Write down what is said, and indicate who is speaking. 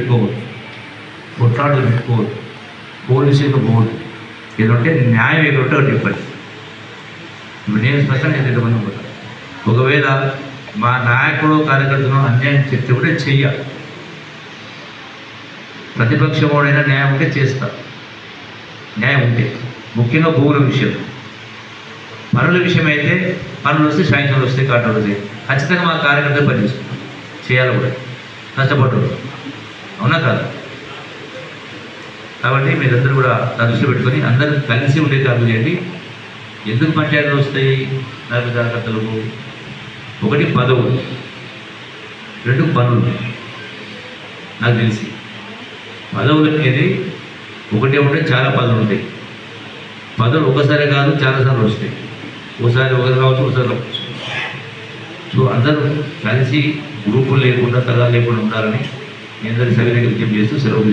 Speaker 1: పెట్టుకోవద్దు, కొట్లాటలు పెట్టుకోవద్దు, పోలీసులకు పోవద్దు. ఏదంటే న్యాయం ఏదంటే ఒకటి చెప్పండి. ఇప్పుడు నేను స్పష్టంగా ఎంతమంది పోతాను. ఒకవేళ మా నాయకుడు కార్యకర్తను అన్యాయం చెప్తే కూడా చెయ్యాలి. ప్రతిపక్షమోడైనా న్యాయం ఉంటే చేస్తా, న్యాయం ఉంటే. ముఖ్యంగా భూముల విషయం, పనుల విషయం అయితే పనులు వస్తే సాయంత్రం వస్తే కాటలు వస్తాయి. ఖచ్చితంగా మా కార్యకర్తలు పనిచేసుకుంటాం, చేయాలి కూడా, కష్టపడ్డారు. అవునా కాదు? కాబట్టి మీరందరూ కూడా దృష్టి పెట్టుకొని అందరూ కలిసి ఉండే కార్యక్రమం చేయండి. ఎందుకు పంచాయతీలు వస్తాయి నాకు కార్యకర్తలకు? ఒకటి పదవులు, రెండు పనులు. నాకు తెలిసి పదవులు అనేది ఒకటే ఉంటే చాలా పదవులు ఉంటాయి. పదవులు ఒకసారి కాదు చాలాసార్లు వస్తాయి. ఒకసారి ఒకరు కావచ్చు, ఒకసారి రావచ్చు. సో అందరూ కలిసి గ్రూపులు లేకుండా తగాలు లేకుండా ఉండాలని మీ అందరి సవినయంగా విజ్ఞప్తి చేస్తూ సెలవు తీసుకుంటారు.